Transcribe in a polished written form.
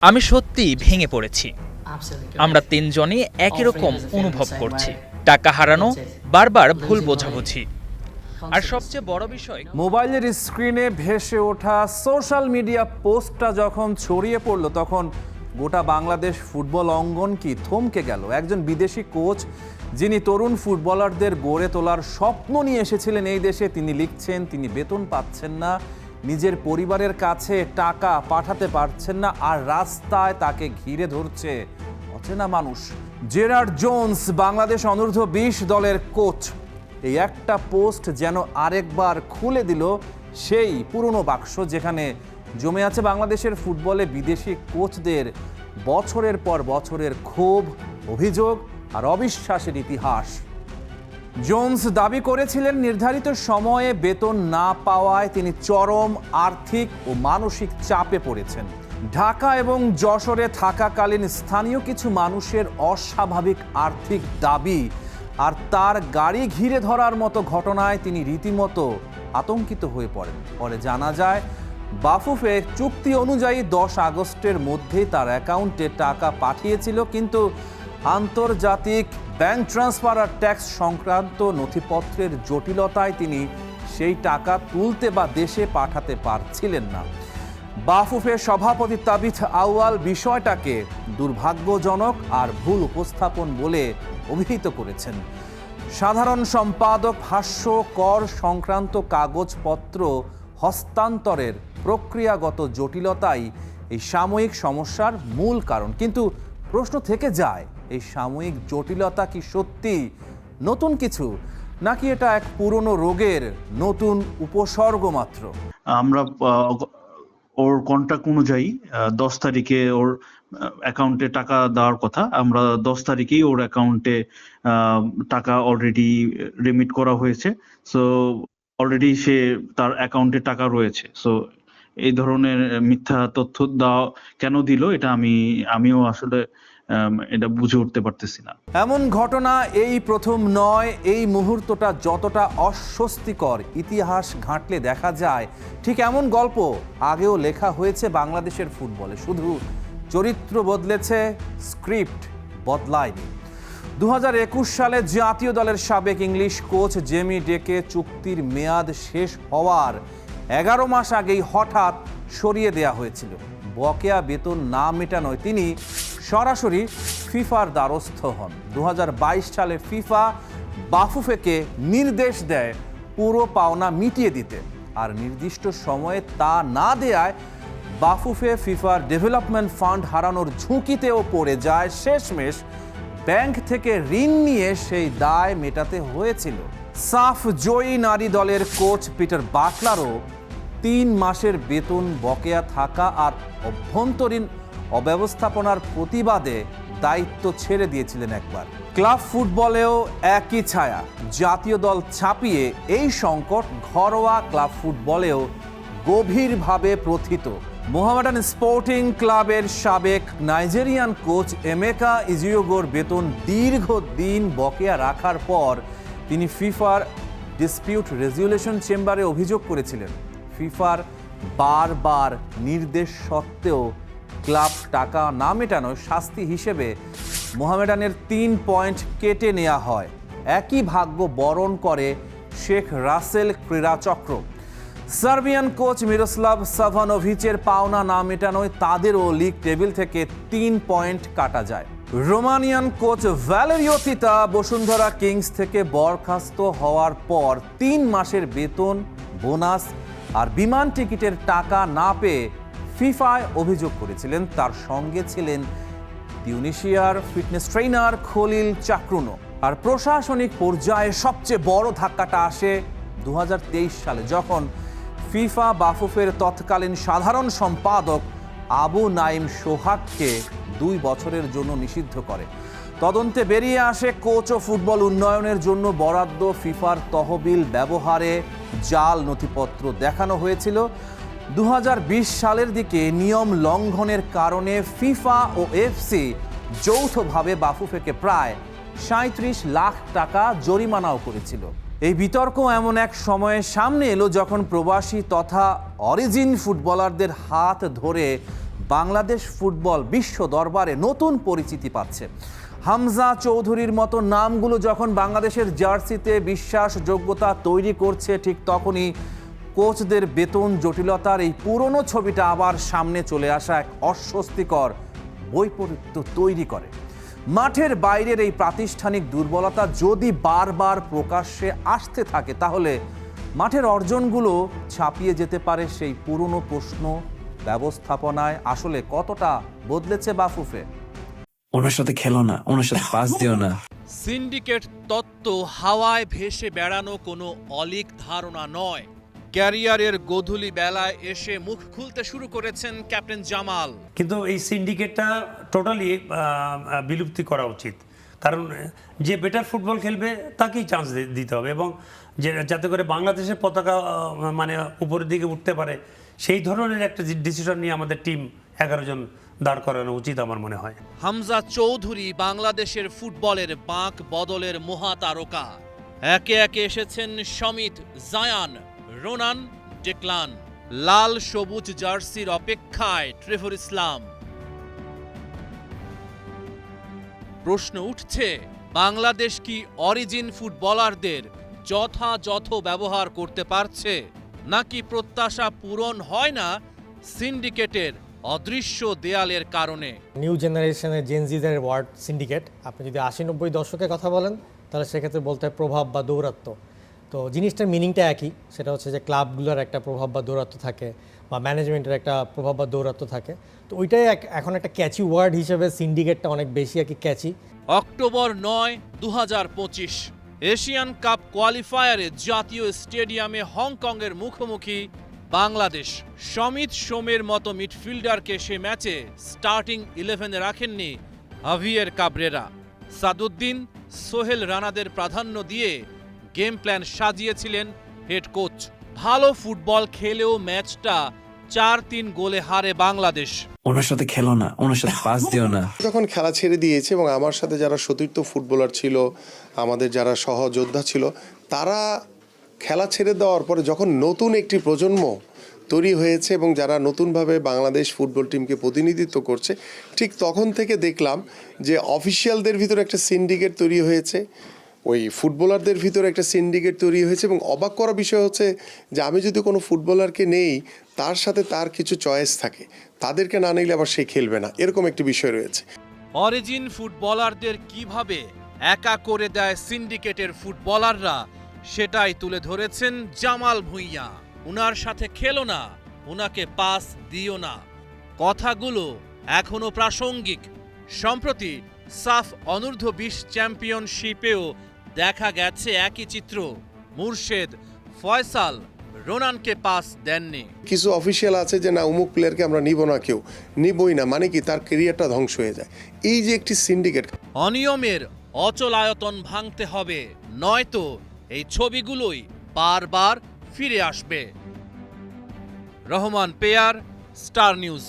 আমি সত্যিই ভেঙে পড়েছি। আমরা তিনজনই একই রকম অনুভব করছি। টাকা হারানো, বারবার ভুল বোঝাবুঝি, আর সবচেয়ে বড় বিষয় মোবাইলের স্ক্রিনে ভেসে ওঠা সোশ্যাল মিডিয়া পোস্টটা যখন ছড়িয়ে পড়ল তখন গোটা বাংলাদেশ ফুটবল অঙ্গন কি থমকে গেল। একজন বিদেশি কোচ যিনি তরুণ ফুটবলারদের গড়ে তোলার স্বপ্ন নিয়ে এসেছিলেন এই দেশে, তিনি লিখছেন তিনি বেতন পাচ্ছেন না, নিজের পরিবারের কাছে টাকা পাঠাতে পারছেন না, আর রাস্তায় তাকে ঘিরে ধরছে অচেনা মানুষ। জেরার্ড জোন্স, বাংলাদেশ অনূর্ধ্ব 20 দলের কোচ, এই একটা পোস্ট যেন আরেকবার খুলে দিল সেই পুরনো বাক্স যেখানে জমে আছে বাংলাদেশের ফুটবলে বিদেশি কোচদের বছরের পর বছরের ক্ষোভ, অভিযোগ আর অবিশ্বাসের ইতিহাস। জোন্স দাবি করেছিলেন নির্ধারিত সময়ে বেতন না পাওয়ায় তিনি চরম আর্থিক ও মানসিক চাপে পড়েছেন। ঢাকা এবং যশোরে থাকাকালীন স্থানীয় কিছু মানুষের অস্বাভাবিক আর্থিক দাবি আর তার গাড়ি ঘিরে ধরার মতো ঘটনায় তিনি রীতিমতো আতঙ্কিত হয়ে পড়েন। পরে জানা যায় বাফুফে চুক্তি অনুযায়ী 10 আগস্টের মধ্যেই তার অ্যাকাউন্টে টাকা পাঠিয়েছিল, কিন্তু আন্তর্জাতিক ব্যাংক ট্রান্সফার আর ট্যাক্স সংক্রান্ত নথিপত্রের জটিলতায় তিনি সেই টাকা তুলতে বা দেশে পাঠাতে পারছিলেন না। বাফুফের সভাপতি তাবিথ আউয়াল বিষয়টাকে দুর্ভাগ্যজনক আর ভুল উপস্থাপন বলে অভিহিত করেছেন। সাধারণ সম্পাদক ভাষ্য, কর সংক্রান্ত কাগজপত্র হস্তান্তরের প্রক্রিয়াগত জটিলতাই এই সাময়িক সমস্যার মূল কারণ। কিন্তু প্রশ্ন থেকে যায়, এই সাময়িক জটিলতা কি সত্যি নতুন কিছু, নাকি এটা এক পুরনো রোগের নতুন উপসর্গ মাত্র? আমরা ওর কন্ট্রাক্ট অনুযায়ী 10 তারিখে ওর অ্যাকাউন্টে টাকা দেওয়ার কথা। আমরা 10 তারিখেই ওর অ্যাকাউন্টে টাকা অলরেডি রিমিট করা হয়েছে। সো অলরেডি সে তার অ্যাকাউন্টে টাকা রয়েছে। সো এই ধরনের মিথ্যা তথ্য দেওয়া কেন দিল, এটা আমিও আসলে এটা বুঝে উঠতে পারতেছি না। এমন ঘটনা এই প্রথম নয়। এই মুহূর্তটা যতটা অস্বস্তিকর, ইতিহাস ঘাঁটলে দেখা যায় ঠিক এমন গল্প আগেও লেখা হয়েছে বাংলাদেশের ফুটবলে। শুধু চরিত্র বদলেছে, স্ক্রিপ্ট বদলায়নি। 2021 সালে জাতীয় দলের সাবেক ইংলিশ কোচ জেমি ডেকে চুক্তির মেয়াদ শেষ হওয়ার 11 মাস আগেই হঠাৎ সরিয়ে দেয়া হয়েছিল। বকেয়া বেতন না মেটানোয় তিনি সরাসরি ফিফার দ্বারস্থ হন। 2022 সালে ফিফা বাফুফেকে নির্দেশ দেয় পুরো পাওনা মিটিয়ে দিতে, আর নির্দিষ্ট সময়ে তা না দেয়ায় বাফুফে ফিফার ডেভেলপমেন্ট ফান্ড হারানোর ঝুঁকিতেও পড়ে যায়। শেষমেশ ব্যাংক থেকে ঋণ নিয়ে সেই দায় মেটাতে হয়েছিল। সাফ জয়ী নারী দলের কোচ পিটার বাটলারও 3 মাসের বেতন বকেয়া থাকা আর অভ্যন্তরীণ অব্যবস্থাপনার প্রতিবাদে দায়িত্ব ছেড়ে দিয়েছিলেন একবার। ক্লাব ফুটবলেও একই ছায়া, জাতীয় দল ছাপিয়ে এই সংকট ঘরোয়া ক্লাব ফুটবলেও গভীরভাবে প্রথিত। মোহামেডান স্পোর্টিং ক্লাবের সাবেক নাইজেরিয়ান কোচ এমেকা ইজিওগোর বেতন দীর্ঘদিন বকেয়া রাখার পর তিনি ফিফার ডিসপিউট রেজুলেশন চেম্বারে অভিযোগ করেছিলেন। ফিফার বারবার নির্দেশ সত্ত্বেও ক্লাব টাকা না মেটানোর শাস্তি হিসেবে মোহামেডানের 3 পয়েন্ট কেটে নেওয়া হয়। একই ভাগ্য বরণ করে Sheikh Russel Krira Chakra. Serbian coach Miroslav সাভানোভিচের পাওনা না মেটানোয় তাদেরও লিগ টেবিল থেকে 3 পয়েন্ট কাটা যায়। রোমানিয়ান কোচ ভ্যালেরিও তিতা বসুন্ধরা কিংস থেকে বরখাস্ত হওয়ার পর 3 মাসের বেতন, বোনাস আর বিমান টিকিটের টাকা না পেয়ে ফিফায় অভিযোগ করেছিলেন। তার সঙ্গে ছিলেন তিউনিশিয়ার ফিটনেস ট্রেনার খলিল চাকরুনো। আর প্রশাসনিক পর্যায়ে সবচেয়ে বড় ধাক্কাটা আসে 2023 সালে, যখন ফিফা বাফুফের তৎকালীন সাধারণ সম্পাদক আবু নাইম সোহাগকে 2 বছরের জন্য নিষিদ্ধ করে। তদন্তে বেরিয়ে আসে কোচ ও ফুটবল উন্নয়নের জন্য বরাদ্দ ফিফার তহবিল ব্যবহারে জাল নথিপত্র দেখানো হয়েছিল। 2020 সালের দিকে নিয়ম লঙ্ঘনের কারণে ফিফা ও এফসি যৌথভাবে বাফুফেকে প্রায় 37 লাখ টাকা জরিমানাও করেছিল। এই বিতর্ক এমন এক সময়ে সামনে এলো যখন প্রবাসী তথা অরিজিন ফুটবলারদের হাত ধরে বাংলাদেশ ফুটবল বিশ্ব দরবারে নতুন পরিচিতি পাচ্ছে। হামজা চৌধুরীর মতো নামগুলো যখন বাংলাদেশের জার্সিতে বিশ্বাসযোগ্যতা তৈরি করছে, ঠিক তখনই কোচদের বেতন জটিলতার এই পুরনো ছবিটা আবার সামনে চলে আসা এক অস্বস্তিকর বৈপরীত্য তৈরি করে। মাঠের বাইরের এই প্রাতিষ্ঠানিক দুর্বলতা যদি বারবার প্রকাশ্যে আসতে থাকে, তাহলে মাঠের অর্জনগুলো ছাপিয়ে যেতে পারে সেই পুরনো প্রশ্ন, ব্যবস্থাপনায় আসলে কতটা বদলেছে বাফুফে। ওনার সাথে খেলো না, ওনার সাথে পাস দিও না। সিন্ডিকেট তত্ত্ব হাওয়ায় ভেসে বেড়ানো কোনো অলীক ধারণা নয়। ক্যারিয়ারের গোধূলি বেলায় এসে মুখ খুলতে শুরু করেছেন ক্যাপ্টেন জামাল। কিন্তু এই সিন্ডিকেটটা টোটালি বিলুপ্তি করা উচিত, কারণ যে বেটার ফুটবল খেলবে তাকেই চান্স দিতে হবে, এবং যাতে করে বাংলাদেশের পতাকা মানে উপরের দিকে উঠতে পারে সেই ধরনের একটা ডিসিশন নিয়ে আমাদের টিম 11 জন দাঁড় করানো উচিত আমার মনে হয়। হামজা চৌধুরী বাংলাদেশের ফুটবলের বাঁক বদলের মহাতারকা। একে একে এসেছেন সমিত, জায়ান, রোনান, ডেকলান। লাল সবুজ জার্সির অপেক্ষায় ট্রেভর ইসলাম। প্রশ্ন উঠছে, বাংলাদেশ কি অরিজিন ফুটবলারদের যথাযথ ব্যবহার করতে পারছে, নাকি প্রত্যাশা পূরণ হয় না সিন্ডিকেটের অদৃশ্য দেয়ালের কারণে? নিউ জেনারেশনের জেনজিদের ওয়ার্ড সিন্ডিকেট। আপনি যদি 80-90 দশকের কথা বলেন তাহলে সেক্ষেত্রে বলতে হয় প্রভাব বা দৌরাত্ম্য। তো জিনিসটার মিনিংটা একই, সেটা হচ্ছে যে ক্লাবগুলোর একটা প্রভাব বা দৌরাত্ম্য থাকে, বা ম্যানেজমেন্টের একটা প্রভাব বা দৌরাত্ম্য থাকে। তো ওইটাই এখন একটা ক্যাচি ওয়ার্ড হিসেবে সিন্ডিকেটটা অনেক বেশি আর কি ক্যাচি। অক্টোবর 9, 2025 এশিয়ান কাপ কোয়ালিফায়ারে জাতীয় স্টেডিয়ামে হংকংয়ের মুখোমুখি বাংলাদেশ। সমিত সোমের মতো মিডফিল্ডারকে সে ম্যাচে স্টার্টিং 11-এ রাখেননি হাভিয়ের কাবরেরা। সাদুদ্দিন, সোহেল রানাদের প্রাধান্য দিয়ে গেম প্ল্যান সাজিয়েছিলেন হেড কোচ। ভালো ফুটবল খেলেও ম্যাচটা 4-3 গোলে হারে বাংলাদেশ। ওনার সাথে খেলো না, ওনার সাথে পাস দিও না। যখন খেলা ছেড়ে দিয়েছে এবং আমার সাথে যারা সতীর্থ ফুটবলার ছিল, আমাদের যারা সহযোদ্ধা ছিল, তারা খেলা ছেড়ে দেওয়ার পরে যখন নতুন একটি প্রজন্ম তৈরি হয়েছে এবং যারা নতুনভাবে বাংলাদেশ ফুটবল টিমকে প্রতিনিধিত্ব করছে, ঠিক তখন থেকে দেখলাম যে অফিসিয়ালদের ভিতরে একটা সিন্ডিকেট তৈরি হয়েছে, ওই ফুটবলারদের ভিতরে একটা সিন্ডিকেট তৈরি হয়েছে। এবং অবাক করা বিষয় হচ্ছে যে আমি যদি কোনো ফুটবলারকে নেই, তার সাথে তার কিছু চয়েস থাকে, তাদেরকে না নিলে আবার সে খেলবে না, এরকম একটি বিষয় রয়েছে। অরিজিন ফুটবলারদের কিভাবে একা করে দেয় সিন্ডিকেটের ফুটবলাররা, সেটাই তুলে ধরেছেন জামাল ভুঁইয়া। উনার সাথে খেলো না, উনাকে পাস দিও না, কথাগুলো এখনো প্রাসঙ্গিক। সম্প্রতি সাফ অনূর্ধ্ব-20 চ্যাম্পিয়নশিপেও দেখা গেছে একই চিত্র। মুর্শেদ, ফয়সাল, রোনানকে পাস দেননি। কিছু অফিসিয়াল আছে যে না, অমুক প্লেয়ারকে আমরা নিব না, কেউ নিবই না, মানে কি তার ক্যারিয়ারটা ধ্বংস হয়ে যায়। এই যে একটি সিন্ডিকেট, অনিয়মের অচলায়তন ভাঙতে হবে, নয়তো এই ছবিগুলোই বারবার ফিরে আসবে। Rahman pair, star news.